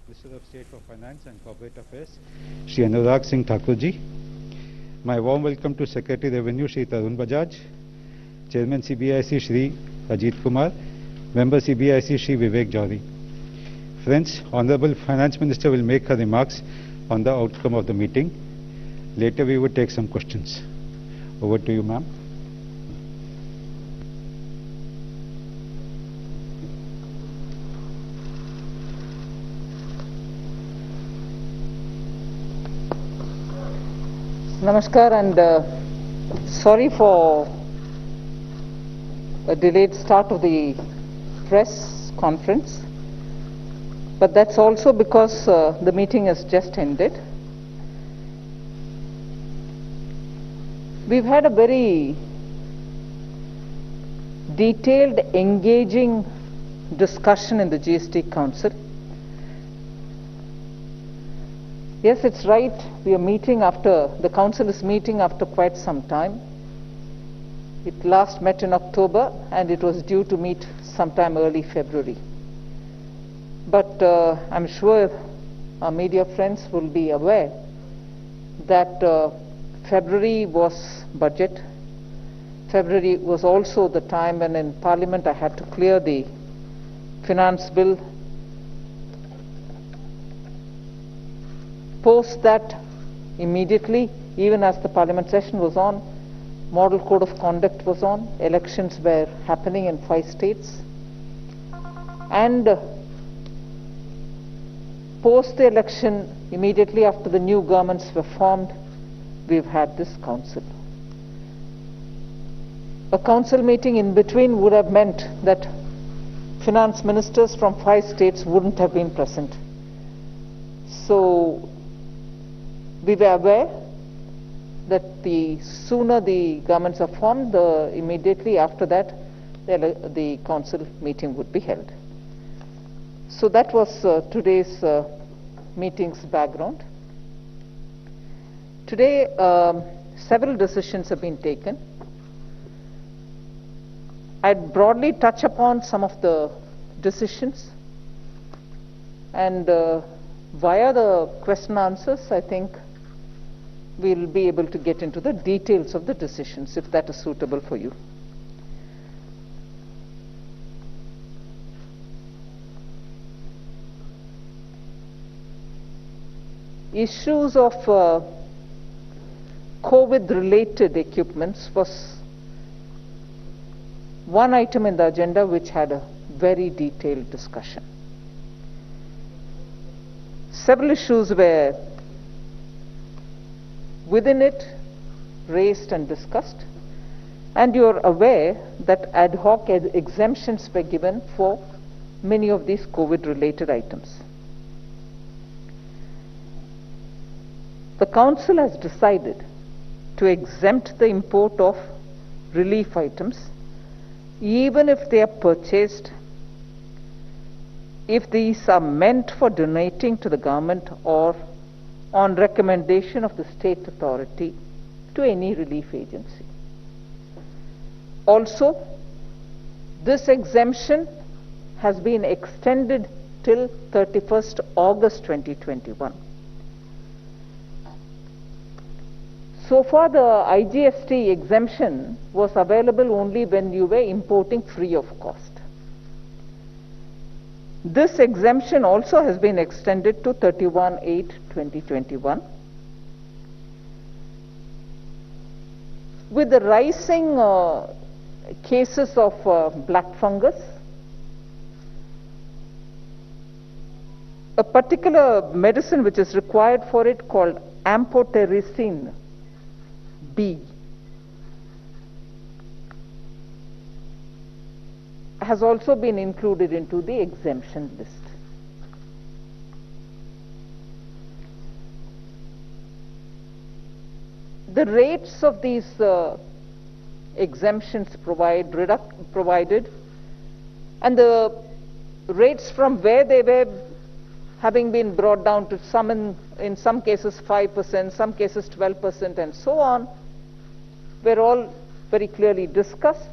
Minister of State for Finance and Corporate Affairs, Shri Anurag Singh Thakurji. My warm welcome to Secretary Revenue, Shri Tarun Bajaj, Chairman CBIC, Shri Ajit Kumar, Member CBIC, Shri Vivek Jawhari. Friends, Honorable Finance Minister will make her remarks on the outcome of the meeting. Later we will take some questions. Over to you, ma'am. Namaskar, and sorry for a delayed start of the press conference, but that's also because the meeting has just ended. We've had a very detailed, engaging discussion in the GST Council. Yes, it's right, the Council is meeting after quite some time. It last met in October and it was due to meet sometime early February. But I'm sure our media friends will be aware that February was budget. February was also the time when in Parliament I had to clear the finance bill. Post that, immediately, even as the Parliament session was on, Model Code of Conduct was on, elections were happening in 5 states, and post the election, immediately after the new governments were formed, we've had this council. A council meeting in between would have meant that finance ministers from 5 states wouldn't have been present. So we were aware that the sooner the governments are formed, immediately after that, the council meeting would be held. So that was today's meeting's background. Today, several decisions have been taken. I'd broadly touch upon some of the decisions, and via the question answers, I think we'll be able to get into the details of the decisions, if that is suitable for you. Issues of COVID-related equipments was one item in the agenda which had a very detailed discussion. Several issues were within it raised and discussed, and you are aware that ad hoc exemptions were given for many of these COVID-related items. The Council has decided to exempt the import of relief items even if they are purchased, if these are meant for donating to the government or on recommendation of the state authority to any relief agency. Also, this exemption has been extended till 31st August 2021. So far, the IGST exemption was available only when you were importing free of cost. This exemption also has been extended to 31/8/2021. With the rising cases of black fungus, a particular medicine which is required for it called amphotericin B has also been included into the exemption list. The rates of these exemptions provided, and the rates from where they were having been brought down to in some cases 5%, some cases 12%, and so on, were all very clearly discussed.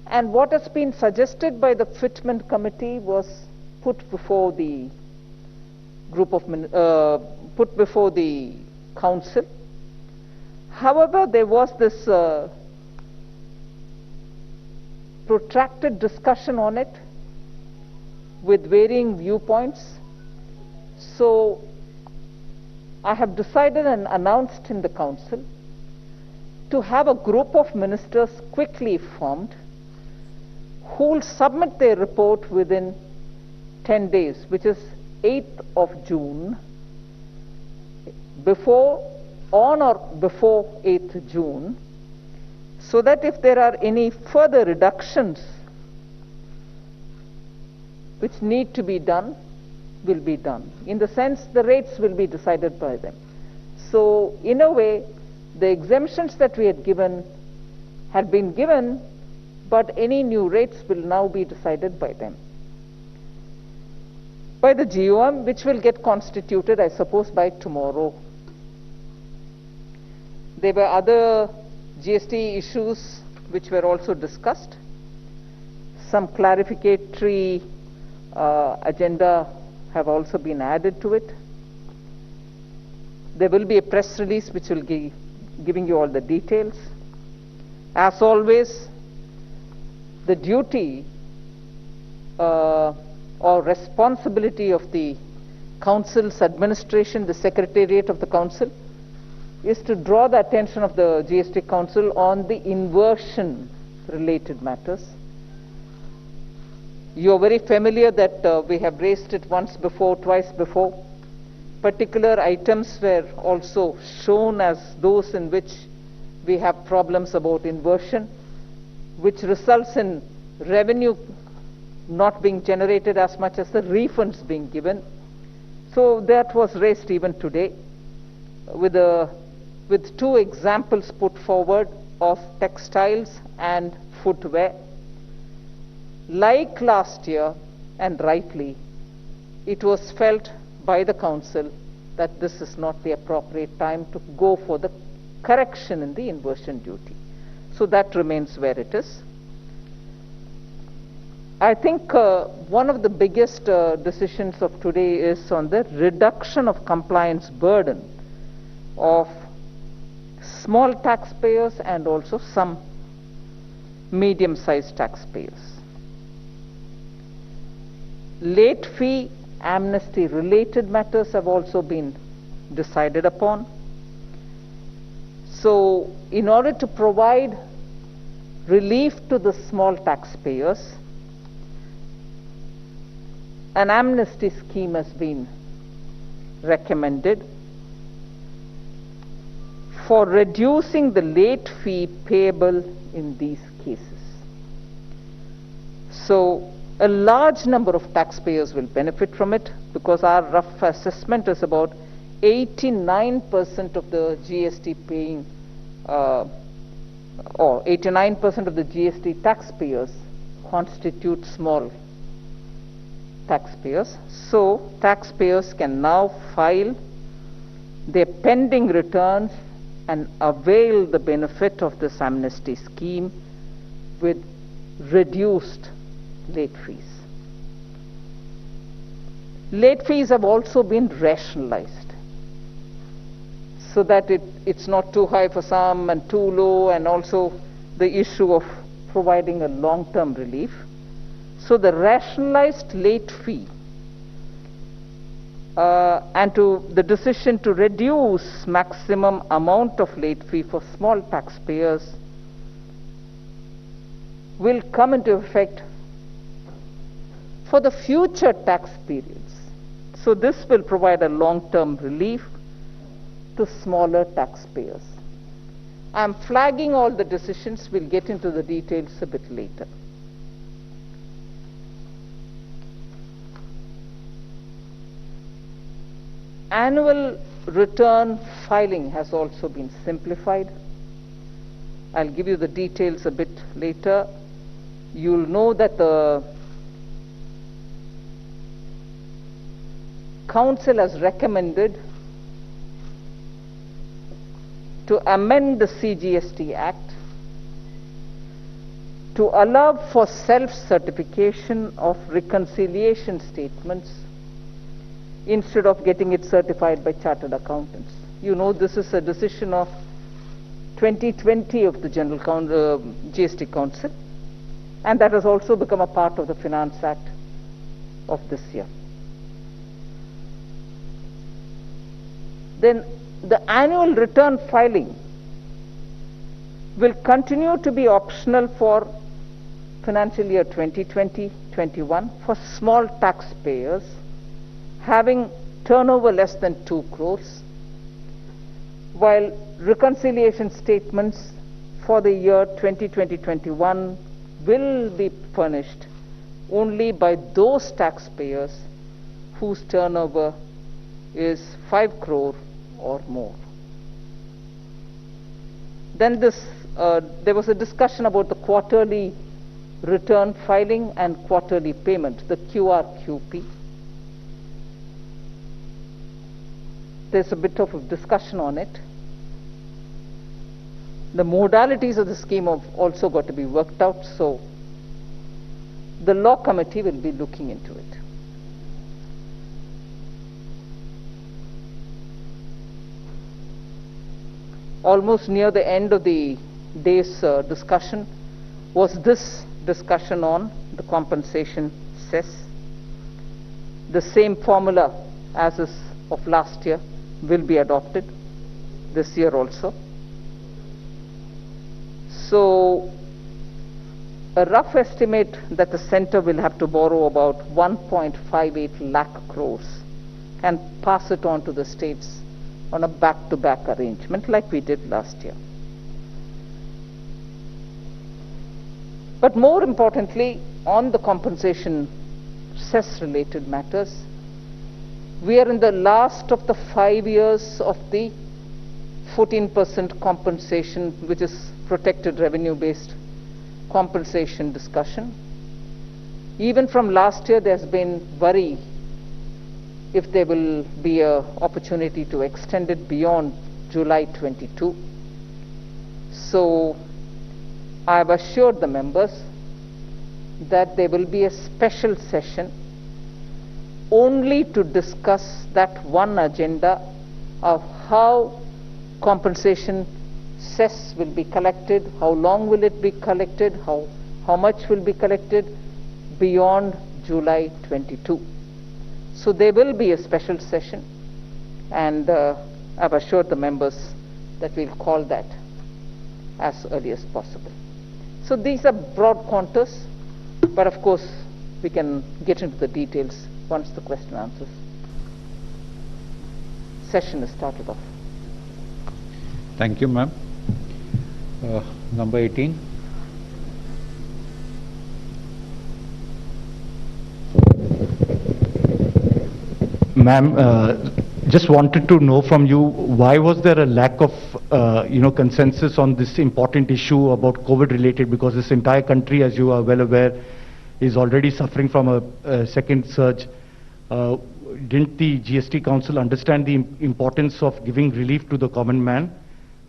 And what has been suggested by the Fitment Committee was put before the put before the council. However, there was this protracted discussion on it with varying viewpoints. So I have decided and announced in the council to have a group of ministers quickly formed who will submit their report within 10 days, which is 8th of June, on or before 8th June, so that if there are any further reductions which need to be done, will be done. In the sense, the rates will be decided by them. So, in a way, the exemptions that we had been given, but any new rates will now be decided by them. By the GOM, which will get constituted, I suppose, by tomorrow. There were other GST issues which were also discussed. Some clarificatory agenda have also been added to it. There will be a press release which will be giving you all the details. As always, the duty or responsibility of the Council's administration, the Secretariat of the Council, is to draw the attention of the GST Council on the inversion related matters. You are very familiar that we have raised it once before, twice before. Particular items were also shown as those in which we have problems about inversion, which results in revenue not being generated as much as the refunds being given. So that was raised even today with two examples put forward of textiles and footwear. Like last year, and rightly, it was felt by the Council that this is not the appropriate time to go for the correction in the inversion duty. So that remains where it is. I think one of the biggest decisions of today is on the reduction of compliance burden of small taxpayers and also some medium-sized taxpayers. Late fee amnesty related matters have also been decided upon. So in order to provide relief to the small taxpayers, an amnesty scheme has been recommended for reducing the late fee payable in these cases. So a large number of taxpayers will benefit from it, because our rough assessment is about 89% of the GST paying or 89% of the GST taxpayers constitute small taxpayers. So taxpayers can now file their pending returns and avail the benefit of this amnesty scheme with reduced late fees. Late fees have also been rationalized so that it's not too high for some and too low, and also the issue of providing a long-term relief. So the rationalized late fee and the decision to reduce maximum amount of late fee for small taxpayers will come into effect for the future tax periods. So this will provide a long-term relief to smaller taxpayers. I'm flagging all the decisions. We'll get into the details a bit later. Annual return filing has also been simplified. I'll give you the details a bit later. You'll know that the Council has recommended to amend the CGST Act to allow for self-certification of reconciliation statements instead of getting it certified by chartered accountants. You know, this is a decision of 2020 of the GST Council, and that has also become a part of the Finance Act of this year. Then the annual return filing will continue to be optional for financial year 2020-21 for small taxpayers having turnover less than 2 crores, while reconciliation statements for the year 2020-21 will be furnished only by those taxpayers whose turnover is 5 crore or more. Then there was a discussion about the quarterly return filing and quarterly payment, the QRQP. There's a bit of a discussion on it. The modalities of the scheme have also got to be worked out, so the law committee will be looking into it. Almost near the end of the day's discussion was this discussion on the compensation cess. The same formula as is of last year will be adopted this year also. So a rough estimate that the center will have to borrow about 1.58 lakh crores and pass it on to the states on a back-to-back arrangement like we did last year. But more importantly, on the compensation cess-related matters, we are in the last of the 5 years of the 14% compensation, which is protected revenue-based compensation discussion. Even from last year, there's been worry if there will be an opportunity to extend it beyond July 22. So I have assured the members that there will be a special session only to discuss that one agenda of how compensation cess will be collected, how long will it be collected, how much will be collected beyond July 22. So there will be a special session, and I've assured the members that we'll call that as early as possible. So these are broad contours, but of course we can get into the details once the question and answers session is started off. Thank you, ma'am. Number 18. Ma'am, just wanted to know from you, why was there a lack of consensus on this important issue about COVID related, because this entire country, as you are well aware, is already suffering from a second surge. Didn't the GST Council understand the importance of giving relief to the common man?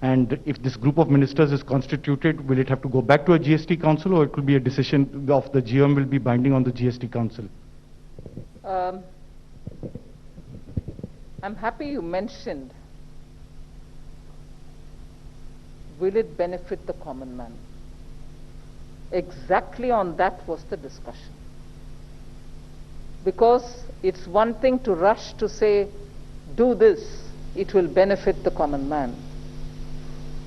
And if this group of ministers is constituted, will it have to go back to a GST Council, or it will be a decision of the GM will be binding on the GST Council? I'm happy you mentioned, will it benefit the common man? Exactly on that was the discussion. Because it's one thing to rush to say, do this, it will benefit the common man.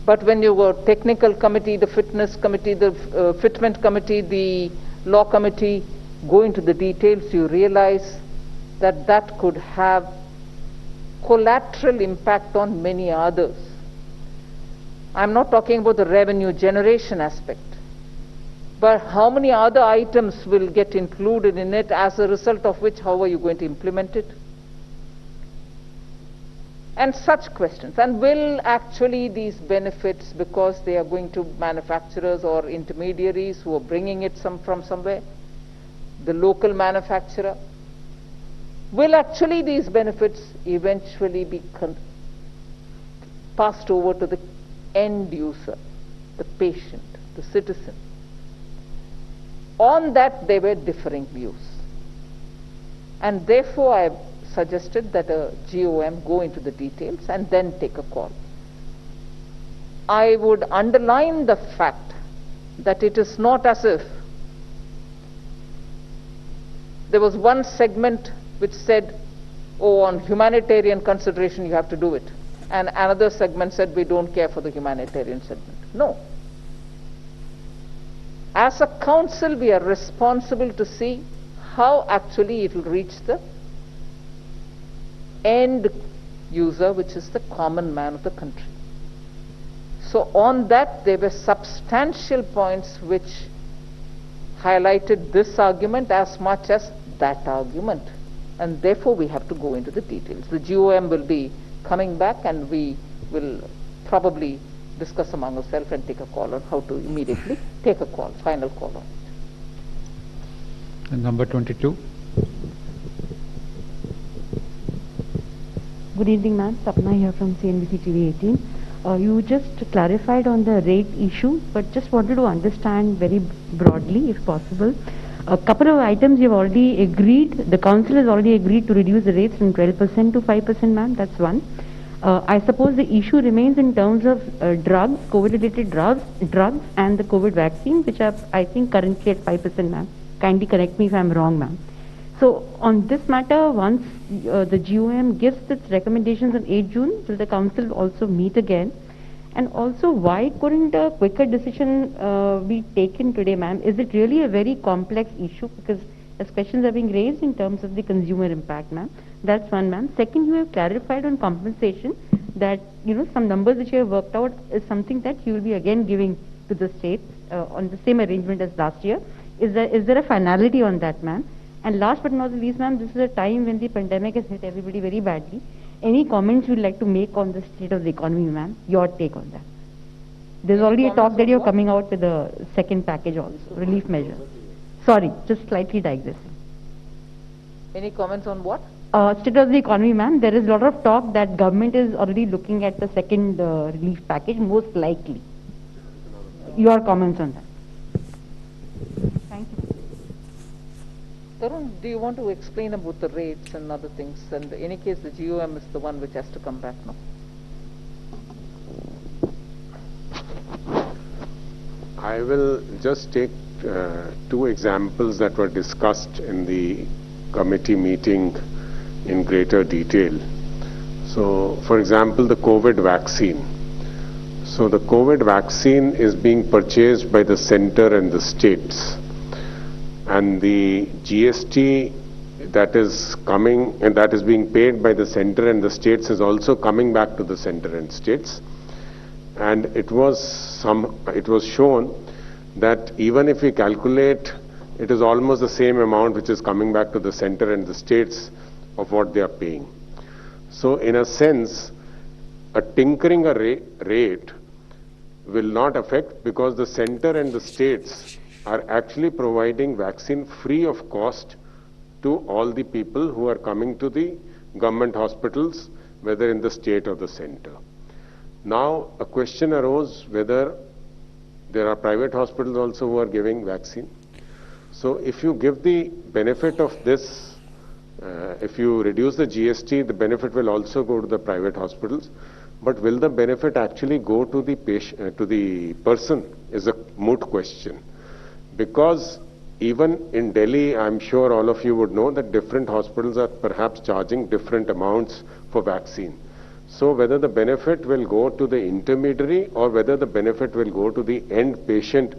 But when you go technical committee, the fitness committee, the fitment committee, the law committee, go into the details, you realize that that could have collateral impact on many others. I'm not talking about the revenue generation aspect, but how many other items will get included in it, as a result of which, how are you going to implement it? And such questions. And will actually these benefits, because they are going to manufacturers or intermediaries who are bringing it from somewhere, the local manufacturer, will actually these benefits eventually be passed over to the end user, the patient, the citizen? On that there were differing views. And therefore I suggested that a GOM go into the details and then take a call. I would underline the fact that it is not as if there was one segment which said, oh, on humanitarian consideration you have to do it, and another segment said we don't care for the humanitarian segment. No. As a council, we are responsible to see how actually it will reach the end user, which is the common man of the country. So on that, there were substantial points which highlighted this argument as much as that argument, and therefore we have to go into the details. The GOM will be coming back and we will probably discuss among ourselves and take a call on how to immediately take a call, final call on it. And number 22. Good evening, ma'am. Sapna here from CNBC TV 18. You just clarified on the rate issue, but just wanted to understand very broadly, if possible. A couple of items you've already agreed, the council has already agreed to reduce the rates from 12% to 5%, ma'am. That's one. I suppose the issue remains in terms of drugs, COVID-related drugs, and the COVID vaccine, which are, I think, currently at 5%, ma'am. Kindly correct me if I'm wrong, ma'am. So, on this matter, once the GOM gives its recommendations on 8 June, will the council also meet again? And also, why couldn't a quicker decision be taken today, ma'am? Is it really a very complex issue? Because as questions are being raised in terms of the consumer impact, ma'am. That's one, ma'am. Second, you have clarified on compensation that, some numbers which you have worked out is something that you will be again giving to the states on the same arrangement as last year. Is there a finality on that, ma'am? And last but not the least, ma'am, this is a time when the pandemic has hit everybody very badly. Any comments you'd like to make on the state of the economy, ma'am? Your take on that. There's already a talk that you're coming out with a second package also, relief measure. Sorry, just slightly digressing. Any comments on what? State of the economy, ma'am. There is a lot of talk that government is already looking at the second relief package, most likely. Your comments on that. Thank you. Tarun, do you want to explain about the rates and other things? And in any case, the GOM is the one which has to come back now. I will just take two examples that were discussed in the committee meeting in greater detail. So, for example, the COVID vaccine. So the COVID vaccine is being purchased by the center and the states. And the GST that is coming and that is being paid by the center and the states is also coming back to the center and states. And it was shown that even if we calculate, it is almost the same amount which is coming back to the center and the states of what they are paying. So in a sense, a tinkering a rate will not affect, because the center and the states are actually providing vaccine free of cost to all the people who are coming to the government hospitals, whether in the state or the center. Now, a question arose whether there are private hospitals also who are giving vaccine. So if you give the benefit of this, if you reduce the GST, the benefit will also go to the private hospitals. But will the benefit actually go to the patient, to the person, is a moot question. Because even in Delhi, I'm sure all of you would know that different hospitals are perhaps charging different amounts for vaccine. So whether the benefit will go to the intermediary or whether the benefit will go to the end patient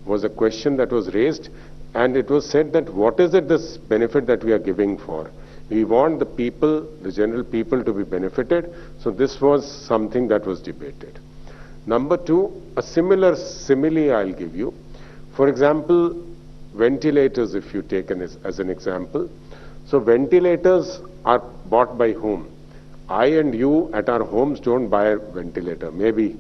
was a question that was raised. And it was said that what is it, this benefit that we are giving for? We want the people, the general people, to be benefited. So this was something that was debated. Number two, a similar simile I'll give you. For example, ventilators, if you take as an example. So ventilators are bought by whom? I and you at our homes don't buy a ventilator. Maybe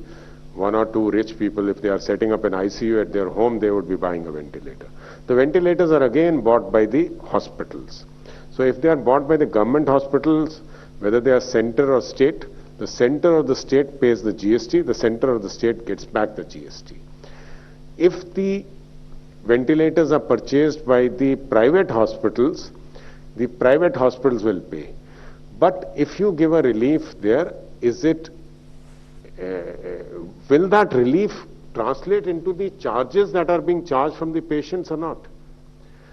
one or two rich people, if they are setting up an ICU at their home, they would be buying a ventilator. The ventilators are again bought by the hospitals. So if they are bought by the government hospitals, whether they are center or state, the center of the state pays the GST, the center of the state gets back the GST. If the ventilators are purchased by the private hospitals will pay. But if you give a relief there, is it, will that relief translate into the charges that are being charged from the patients or not?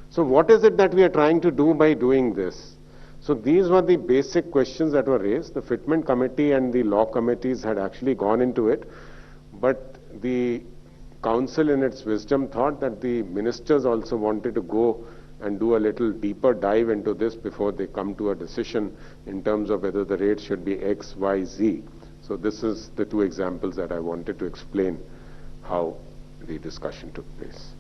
So what is it that we are trying to do by doing this? So these were the basic questions that were raised. The fitment committee and the law committees had actually gone into it, but the council in its wisdom thought that the ministers also wanted to go and do a little deeper dive into this before they come to a decision in terms of whether the rate should be X, Y, Z. So this is the two examples that I wanted to explain how the discussion took place.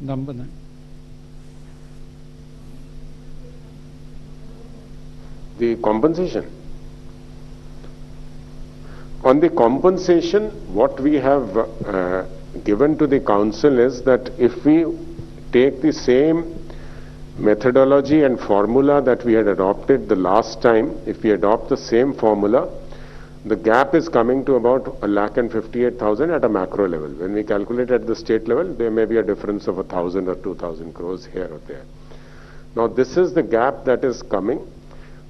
Number 9. The compensation. On the compensation, what we have given to the council is that if we take the same methodology and formula that we had adopted the last time, if we adopt the same formula, the gap is coming to about 1,58,000 at a macro level. When we calculate at the state level, there may be a difference of 1,000 or 2,000 crores here or there. Now this is the gap that is coming.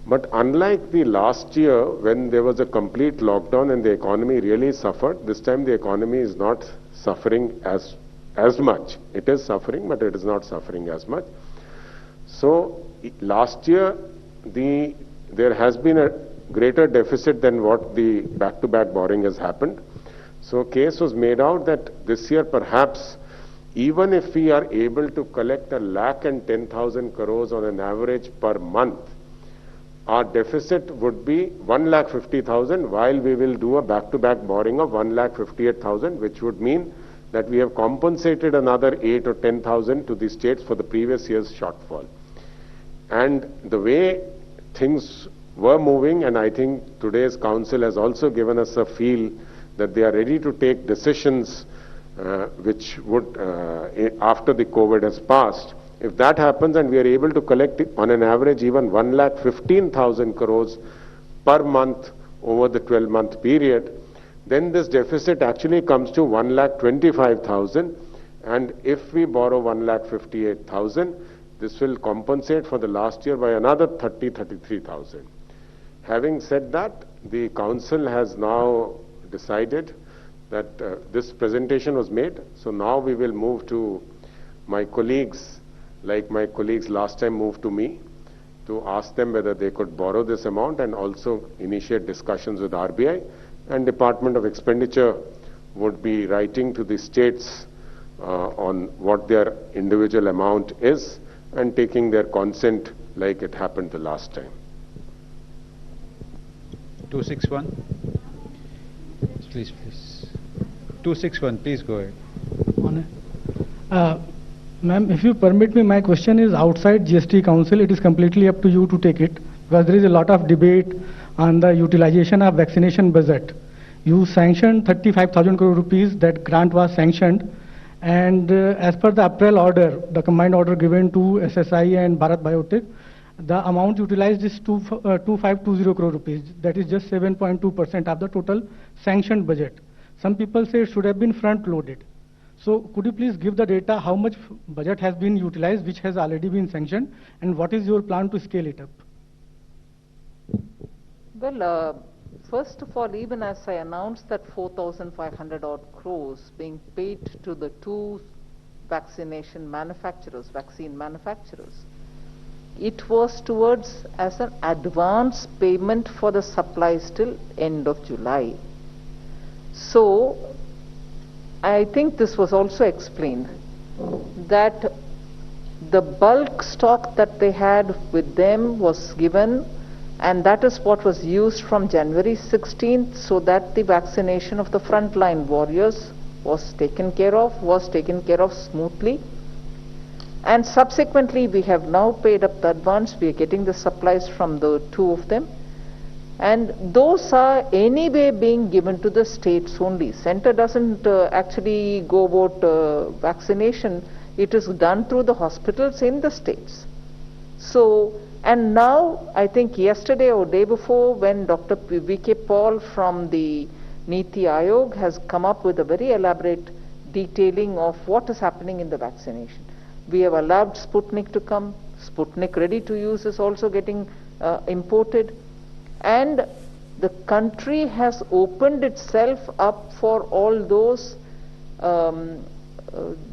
But unlike the last year when there was a complete lockdown and the economy really suffered, this time the economy is not suffering as much. It is suffering, but it is not suffering as much. So last year there has been a greater deficit than what the back-to-back borrowing has happened. So case was made out that this year perhaps even if we are able to collect 1,10,000 crores on an average per month, our deficit would be 1,50,000 while we will do a back-to-back borrowing of 1,58,000, which would mean that we have compensated another 8 or 10,000 to the states for the previous year's shortfall. And the way things were moving, and I think today's council has also given us a feel that they are ready to take decisions which would, after the COVID has passed, if that happens and we are able to collect on an average even 1,15,000 crores per month over the 12-month period, then this deficit actually comes to 1,25,000, and if we borrow 1,58,000, this will compensate for the last year by another 33,000. Having said that, the council has now decided that this presentation was made, so now we will move to my colleagues, like my colleagues last time moved to me, to ask them whether they could borrow this amount and also initiate discussions with RBI, and Department of Expenditure would be writing to the states on what their individual amount is and taking their consent like it happened the last time. 261. Please. 261, please go ahead. Ma'am, if you permit me, my question is outside GST Council. It is completely up to you to take it, because there is a lot of debate on the utilization of vaccination budget. You sanctioned 35,000 crore rupees, that grant was sanctioned, and as per the April order, the combined order given to SSI and Bharat Biotech, the amount utilized is 2520 crore rupees. That is just 7.2% of the total sanctioned budget. Some people say it should have been front-loaded. So could you please give the data how much budget has been utilized, which has already been sanctioned, and what is your plan to scale it up? Well, first of all, even as I announced that 4,500 odd crores being paid to the two vaccine manufacturers, it was towards as an advance payment for the supplies till end of July. So I think this was also explained that the bulk stock that they had with them was given, and that is what was used from January 16th, so that the vaccination of the frontline warriors was taken care of smoothly. And subsequently we have now paid up the advance. We are getting the supplies from the two of them, and those are anyway being given to the states only. Center doesn't actually go about vaccination. It is done through the hospitals in the states. So, and now I think yesterday or day before, when Dr. V.K. Paul from the Niti Aayog has come up with a very elaborate detailing of what is happening in the vaccination. We have allowed Sputnik to come, Sputnik ready to use is also getting imported. And the country has opened itself up for all those,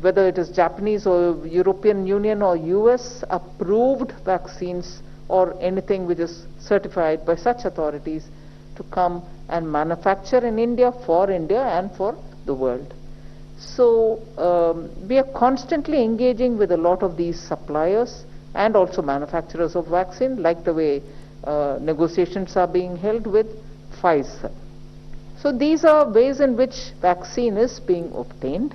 whether it is Japanese or European Union or US approved vaccines or anything which is certified by such authorities, to come and manufacture in India, for India and for the world. So we are constantly engaging with a lot of these suppliers and also manufacturers of vaccine, like the way negotiations are being held with Pfizer. So these are ways in which vaccine is being obtained.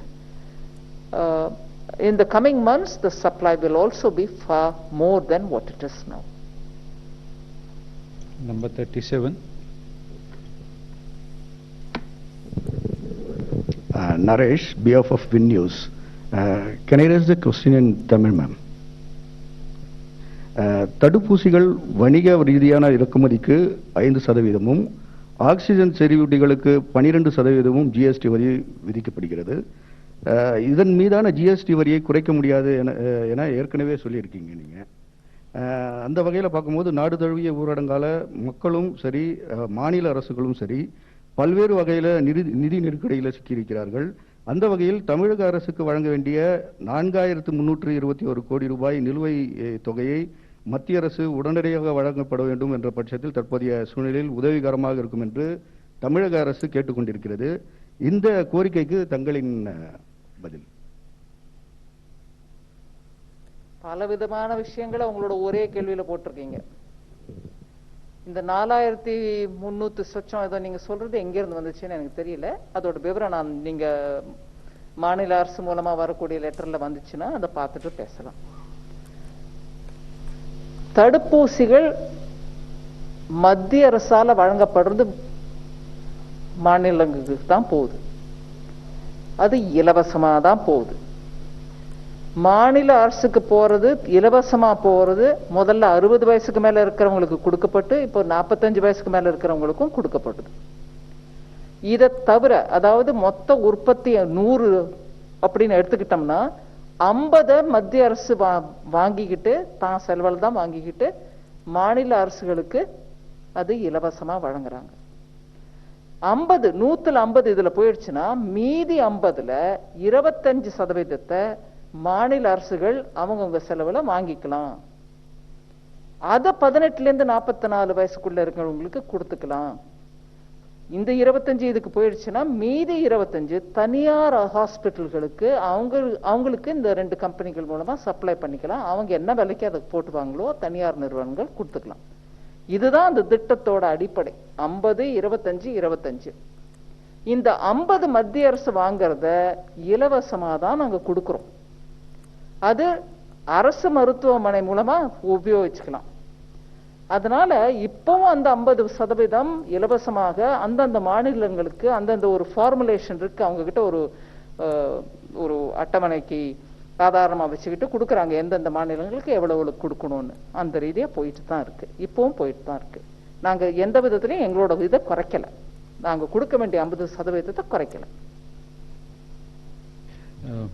In the coming months, the supply will also be far more than what it is now. Number 37. Naresh, behalf of Win News. Can I raise the question in Tamil, ma'am? தடுப்பூசிகள் வணிக ரீதியான இறக்குமதிக்கு 5%, oxygen செறிவூட்டிகளுக்கு 12% GST வரி விதிக்கப்படுகிறது. இதன் மீதான GST வரியை குறைக்க முடியாது என ஏற்கனவே சொல்லியிருக்கீங்க நீங்க. அந்த வகையில் பார்க்கும்போது நாடு தழுவிய ஊரடங்கால மக்களும் சரி மாநில அரசுகளும் சரி பல்வேறு வகையில் நிதி நெருக்கடியில் சிக்கியிருக்கிறார்கள். அந்த வகையில் தமிழக அரசுக்கு வழங்க வேண்டிய 4321 கோடி ரூபாய் நிலுவைத் தொகையை மத்திய அரசு உடனடியாக வழங்கப்பட வேண்டும் என்ற பட்சத்தில் தற்போதைய சூழ்நிலையில் உதவிகரமாக இருக்கும் என்று தமிழக அரசு கேட்டுக்கொண்டிருக்கிறது. இந்த கோரிக்கைக்கு தங்களின் பதில்? பலவிதமான விஷயங்களை உங்களோட ஒரே கேள்வியில போட்டிருக்கீங்க. இந்த 4300 சொச்சம் ஏதோ நீங்க சொல்றது எங்க இருந்து வந்துச்சுன்னு எனக்கு தெரியல. அதோட விவரம் நான் நீங்க மாநில அரசு மூலமா வரக்கூடிய லெட்டர்ல வந்துச்சுன்னா அதை பார்த்துட்டு பேசலாம். தடுப்பூசிகள் மத்திய அரசால வழங்கப்படுறது மாநிலங்களுக்கு தான் போகுது. அது இலவசமா தான் போகுது. மாநில அரசுக்கு போறது இலவசமா போறது முதல்ல 60 வயசுக்கு மேல இருக்கிறவங்களுக்கு கொடுக்கப்பட்டு இப்போ 45 வயசுக்கு மேல இருக்கிறவங்களுக்கும் கொடுக்கப்படுது. இதை தவிர, அதாவது மொத்த உற்பத்தி 100 அப்படின்னு எடுத்துக்கிட்டோம்னா 50 மத்திய அரசு வாங்கிக்கிட்டு தான் செலவில் தான் வாங்கிக்கிட்டு மாநில அரசுகளுக்கு அது இலவசமா வழங்குறாங்க. 100 இதுல போயிடுச்சுன்னா மீதி 50ல 25% மாநில அரசுகள் அவங்கவுங்க செலவுல வாங்கிக்கலாம். அத 18ல இருந்து 44 வயசுக்குள்ள இருக்கிறவங்களுக்கு கொடுத்துக்கலாம். இந்த 25 இதுக்கு போயிடுச்சுன்னா மீதி 25 தனியார் ஹாஸ்பிட்டல்களுக்கு அவங்களுக்கு இந்த 2 கம்பெனிகள் மூலமா சப்ளை பண்ணிக்கலாம். அவங்க என்ன விலைக்கு அதை போட்டுவாங்களோ தனியார் நிறுவனங்கள் கொடுத்துக்கலாம். இதுதான் அந்த திட்டத்தோட அடிப்படை. 50, 25, 25. இந்த 50 மத்திய அரசு வாங்கறத இலவசமா தான் நாங்க கொடுக்கிறோம். அது அரசு மருத்துவமனை மூலமா உபயோகிச்சுக்கலாம். அதனால இப்பவும் அந்த 50% இலவசமாக அந்தந்த மாநிலங்களுக்கு அந்தந்த ஒரு ஃபார்முலேஷன் இருக்கு. அவங்க கிட்ட ஒரு அட்டவணைக்கு சாதாரணமா வச்சுக்கிட்டு கொடுக்குறாங்க எந்தெந்த மாநிலங்களுக்கு எவ்வளவு கொடுக்கணும்னு. அந்த ரீதியா போயிட்டு தான் இருக்கு. இப்பவும் போயிட்டு தான் இருக்கு. நாங்க எந்த விதத்திலையும் எங்களோட இதை குறைக்கல. நாங்க கொடுக்க வேண்டிய 50% குறைக்கல.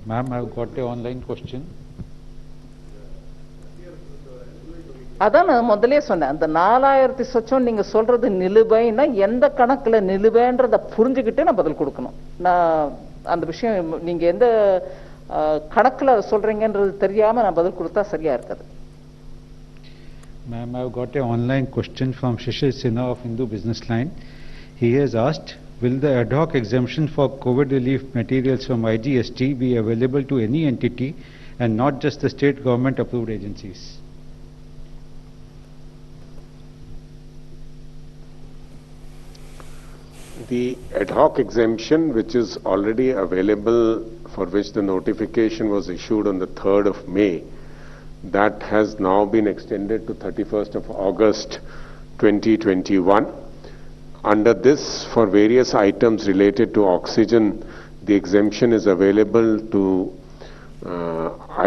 Ma'am, I've got an online question. அதான் நான் முதலே சொன்னேன். அந்த 4000 சொச்சம் நீங்க சொல்றது நிலுவைன்னா எந்த கணக்குல நிலுவைன்றத புரிஞ்சுக்கிட்டு நான் பதில் கொடுக்கணும். நான் அந்த விஷயம் நீங்க எந்த கணக்குல சொல்றீங்கன்றது தெரியாம நான் பதில் கொடுத்தா சரியா இருக்காது. Ma'am, I've got an online question from Shishir Sinha of Hindu Business Line. He has asked, will the ad hoc exemption for COVID relief materials from IGST be available to any entity and not just the state government approved agencies? The ad hoc exemption, which is already available, for which the notification was issued on the 3rd of May, that has now been extended to 31st of August 2021. Under this, for various items related to oxygen, the exemption is available to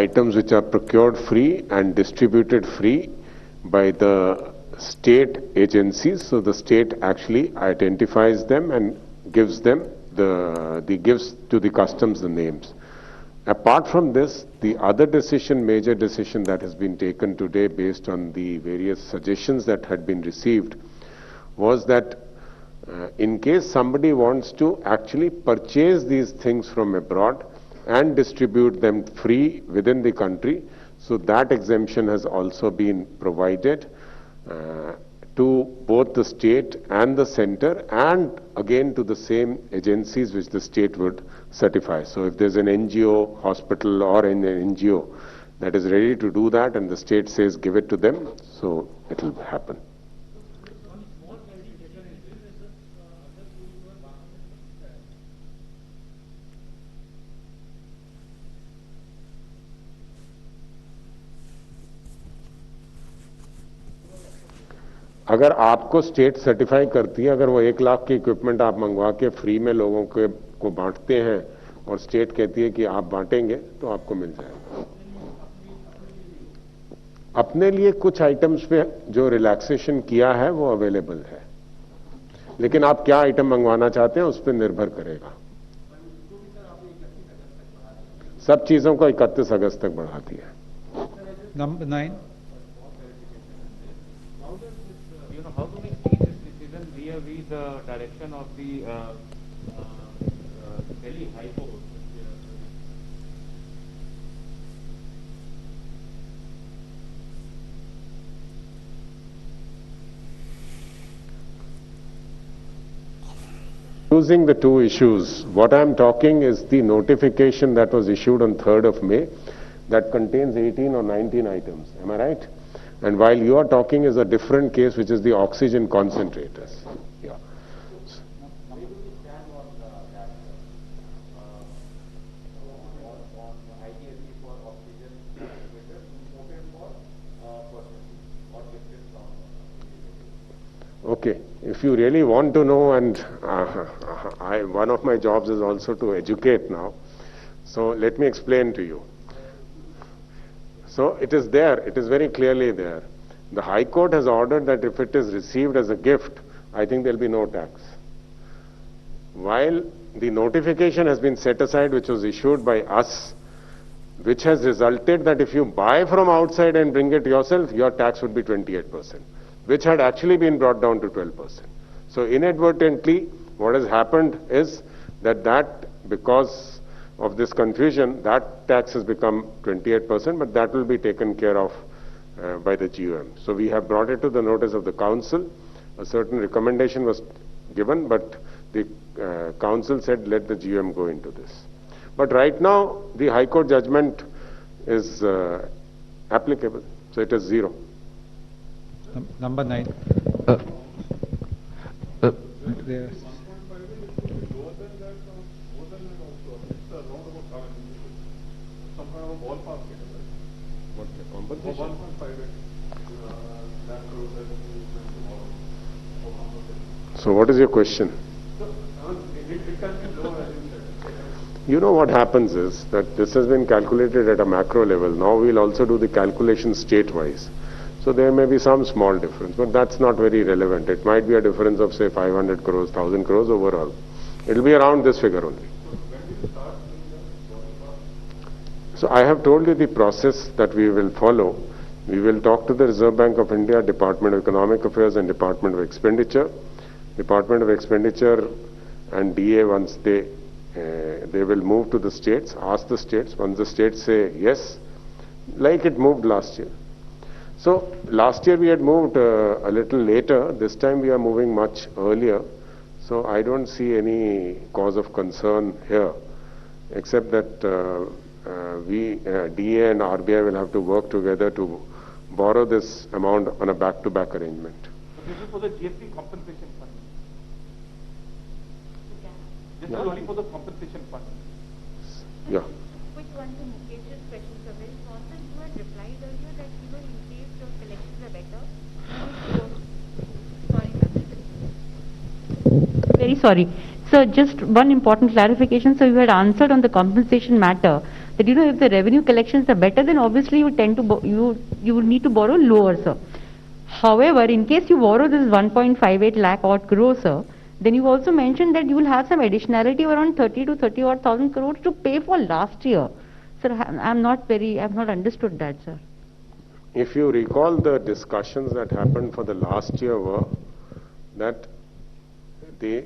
items which are procured free and distributed free by the state agencies. So the state actually identifies them and gives them gives to the customs the names. Apart from this, the other decision, major decision that has been taken today based on the various suggestions that had been received was that in case somebody wants to actually purchase these things from abroad and distribute them free within the country, so that exemption has also been provided to both the state and the center, and again to the same agencies which the state would certify. So if there's an NGO, hospital or an NGO that is ready to do that and the state says give it to them, so it will happen. अगर आपको state certify करती है, अगर वो 1 लाख की equipment आप मंगवा के फ्री में लोगों को बांटते हैं और स्टेट कहती है कि आप बांटेंगे, तो आपको मिल जाएगा। अपने लिए कुछ आइटम्स पे जो रिलैक्सेशन किया है वो अवेलेबल है, लेकिन आप क्या आइटम मंगवाना चाहते हैं उस पर निर्भर करेगा। सब चीजों को 31 अगस्त तक बढ़ा दिया। Number 9. How do we see this decision vis-a-vis the direction of the Delhi High Court? Using the two issues, what I am talking is the notification that was issued on 3rd of May that contains 18 or 19 items. Am I right? And while you are talking is a different case, which is the oxygen concentrators. Yeah. Okay, if you really want to know, and one of my jobs is also to educate now, so let me explain to you. So it is there, it is very clearly there. The High Court has ordered that if it is received as a gift, I think there will be no tax. While the notification has been set aside, which was issued by us, which has resulted that if you buy from outside and bring it yourself, your tax would be 28%, which had actually been brought down to 12%. So inadvertently, what has happened is that because of this confusion, that tax has become 28%, but that will be taken care of by the GUM. So we have brought it to the notice of the council. A certain recommendation was given, but the council said let the GUM go into this. But right now, the High Court judgment is applicable, so it is 0. Number 9. There. So what is your question? You know what happens is that this has been calculated at a macro level. Now we'll also do the calculation state-wise. So there may be some small difference, but that's not very relevant. It might be a difference of say 500 crores, 1000 crores overall. It will be around this figure only. So I have told you the process that we will follow. We will talk to the Reserve Bank of India, Department of Economic Affairs and Department of Expenditure. Department of Expenditure and DA, once they will move to the states, ask the states. Once the states say yes, like it moved last year. So last year we had moved a little later. This time we are moving much earlier. So I don't see any cause of concern here, except that DA and RBI will have to work together to borrow this amount on a back-to-back arrangement. This is for the GST compensation fund. This is only for the compensation fund. Yeah. Quick one to Mukesh's question, sir. Very short, sir. You had replied earlier that, in case your collections are better, you need to go. Sorry, ma'am. Very sorry. So just one important clarification. So you had answered on the compensation matter that if the revenue collections are better, then obviously you tend to you will need to borrow lower, sir. However, in case you borrow this 1.58 lakh odd crore, sir, then you also mentioned that you will have some additionality around 30 to 30 odd thousand crores to pay for last year. Sir, I've not understood that, sir. If you recall, the discussions that happened for the last year were that the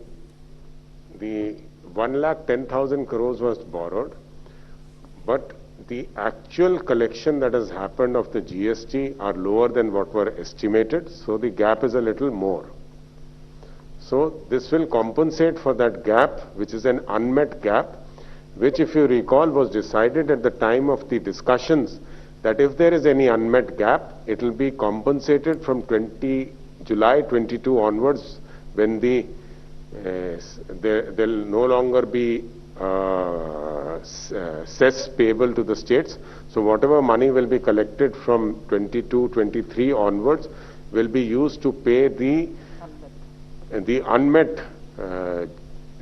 1,10,000 crores was borrowed, but the actual collection that has happened of the GST are lower than what were estimated, so the gap is a little more. So this will compensate for that gap, which is an unmet gap, which, if you recall, was decided at the time of the discussions that if there is any unmet gap, it will be compensated from July 22 onwards, when there will no longer be cess payable to the states. So whatever money will be collected from 22-23 onwards will be used to pay the unmet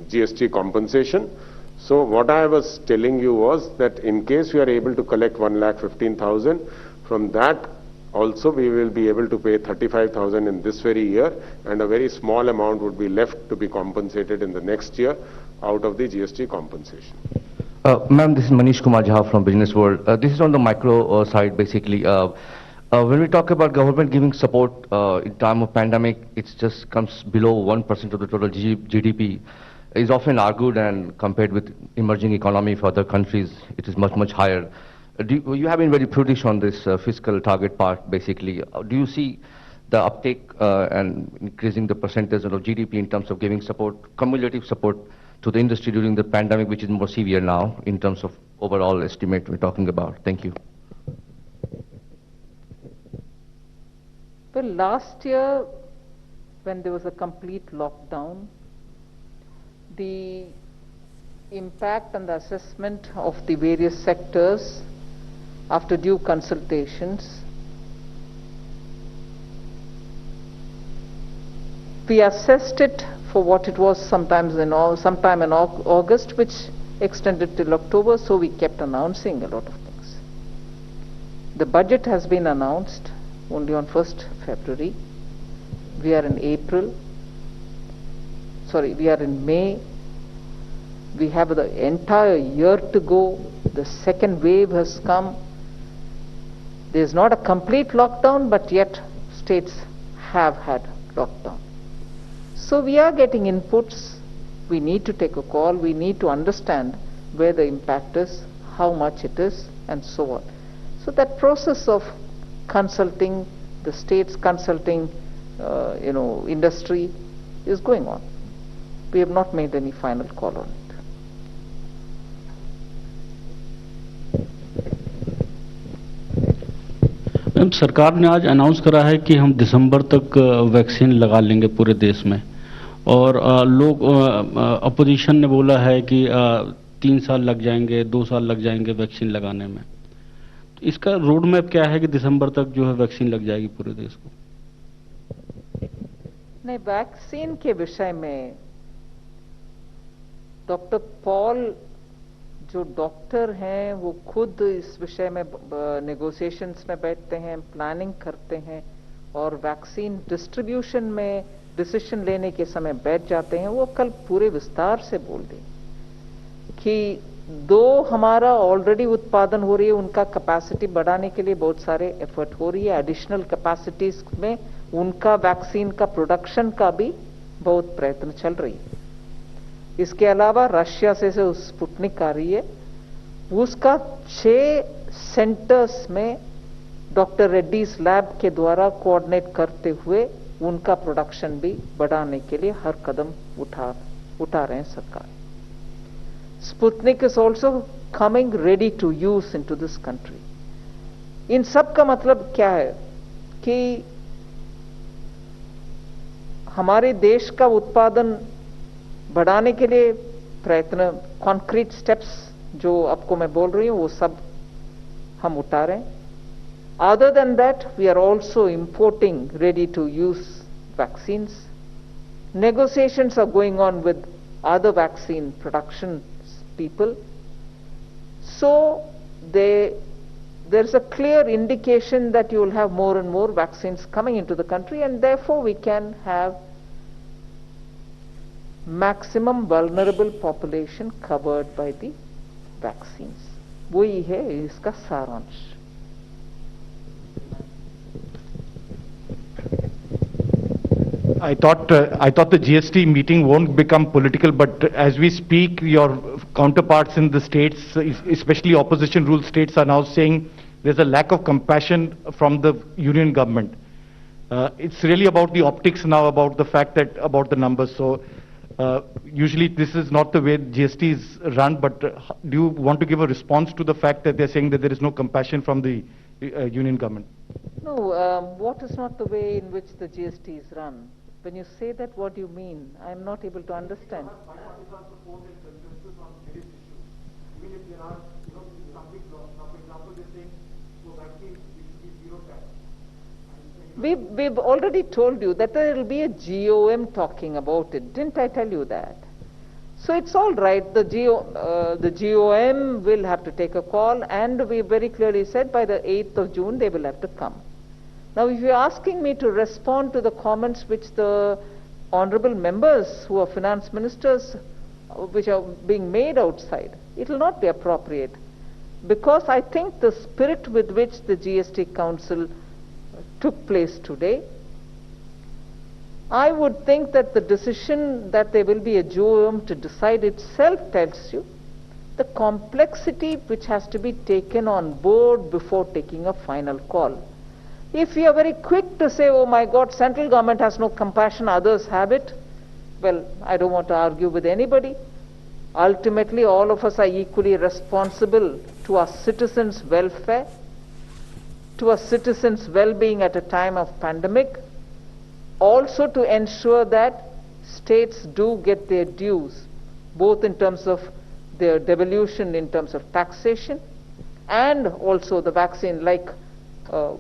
GST compensation. So what I was telling you was that in case we are able to collect 1,15,000, from that also we will be able to pay 35,000 in this very year, and a very small amount would be left to be compensated in the next year out of the GST compensation. Ma'am, this is Manish Kumar Jha from Business World. This is on the micro side, basically. When we talk about government giving support in time of pandemic, it just comes below 1% of the total GDP. Is often argued and compared with emerging economy for other countries, it is much, much higher. You have been very prudish on this fiscal target part, basically. Do you see the uptake and increasing the percentage of GDP in terms of giving support, cumulative support to the industry during the pandemic, which is more severe now in terms of overall estimate we're talking about? Thank you. Well, last year, when there was a complete lockdown, the impact and the assessment of the various sectors after due consultations, we assessed it for what it was sometime in August, which extended till October, so we kept announcing a lot of things. The budget has been announced only on 1st February. We are in we are in May. We have the entire year to go. The second wave has come. There is not a complete lockdown, but yet states have had lockdown. So we are getting inputs. We need to take a call. We need to understand where the impact is, how much it is, and so on. So that process of consulting, the states consulting, industry is going on. We have not made any final call on it. Ma'am, सरकार ने आज announce करा है कि हम दिसंबर तक vaccine लगा लेंगे पूरे देश में, और लोग अपोजिशन ने बोला है कि 3 साल लग जाएंगे, 2 साल लग जाएंगे वैक्सीन लगाने में। तो इसका रोड मैप क्या है कि दिसंबर तक जो है वैक्सीन लग जाएगी पूरे देश को? नहीं, वैक्सीन के विषय में डॉक्टर पॉल जो डॉक्टर हैं वो खुद इस विषय में नेगोशिएशंस में बैठते हैं, प्लानिंग करते हैं, और वैक्सीन डिस्ट्रीब्यूशन में डिसीजन लेने के समय बैठ जाते हैं। वो कल पूरे विस्तार से बोल दें कि हमारा ऑलरेडी उत्पादन हो रही है, उनका कैपेसिटी बढ़ाने के लिए बहुत सारे एफर्ट हो रही है। एडिशनल कैपेसिटीज में उनका वैक्सीन का प्रोडक्शन का भी बहुत प्रयत्न चल रही है। इसके अलावा रशिया से स्पुतनिक आ रही है, उसका 6 सेंटर्स में डॉक्टर रेड्डीज लैब के द्वारा कोऑर्डिनेट करते हुए उनका प्रोडक्शन भी बढ़ाने के लिए हर कदम उठा रहे हैं सरकार। Sputnik is also coming ready to use into this country. इन सब का मतलब क्या है कि हमारे देश का उत्पादन बढ़ाने के लिए प्रयत्न, कॉन्क्रीट स्टेप्स जो आपको मैं बोल रही हूं वो सब हम उठा रहे हैं। Other than that, we are also importing ready-to-use vaccines. Negotiations are going on with other vaccine production people. So there's a clear indication that you will have more and more vaccines coming into the country, and therefore we can have maximum vulnerable population covered by the vaccines. वही है इसका सारांश। I thought the GST meeting won't become political, but as we speak, your counterparts in the states, especially opposition ruled states, are now saying there's a lack of compassion from the union government. It's really about the optics now, about the fact that, about the numbers. So usually this is not the way GST is run, but do you want to give a response to the fact that they're saying that there is no compassion from the union government? No, what is not the way in which the GST is run? When you say that, what do you mean? I'm not able to understand. We've already told you that there will be a GOM talking about it. Didn't I tell you that? So it's all right. The GOM will have to take a call, and we very clearly said by the 8th of June they will have to come. Now, if you're asking me to respond to the comments which the honorable members who are finance ministers, which are being made outside, it will not be appropriate, because I think the spirit with which the GST Council took place today, I would think that the decision that there will be a GOM to decide itself tells you the complexity which has to be taken on board before taking a final call. If we are very quick to say, oh my God, central government has no compassion, others have it, well, I don't want to argue with anybody. Ultimately, all of us are equally responsible to our citizens' welfare, to our citizens' well-being at a time of pandemic, also to ensure that states do get their dues, both in terms of their devolution in terms of taxation, and also the vaccine, like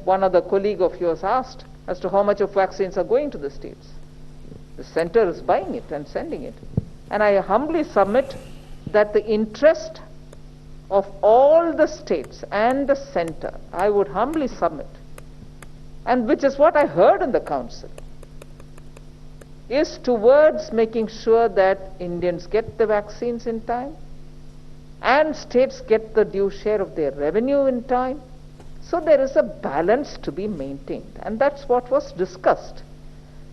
one other colleague of yours asked as to how much of vaccines are going to the states. The center is buying it and sending it. And I humbly submit that the interest of all the states and the center, I would humbly submit, and which is what I heard in the council, is towards making sure that Indians get the vaccines in time and states get the due share of their revenue in time. So there is a balance to be maintained, and that's what was discussed.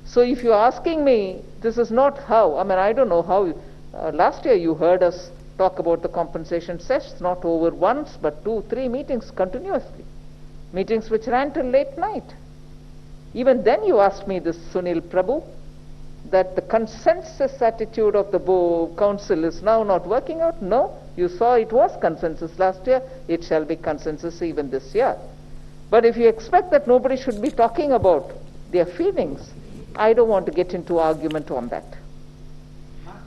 So if you're asking me, this is not how, I mean, I don't know how, last year you heard us talk about the compensation sessions, not over once, but 2-3 meetings continuously. Meetings which ran till late night. Even then you asked me this, Sunil Prabhu, that the consensus attitude of the council is now not working out. No, you saw it was consensus last year, it shall be consensus even this year. But if you expect that nobody should be talking about their feelings, I don't want to get into argument on that.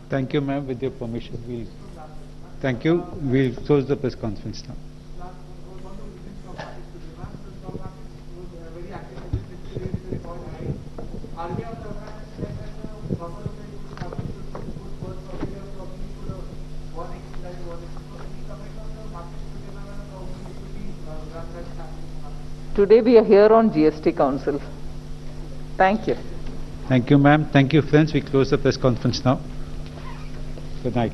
Thank you, ma'am. With your permission, thank you. We'll close the press conference now. Today we are here on GST Council. Thank you. Thank you, ma'am. Thank you, friends. We close the press conference now. Good night.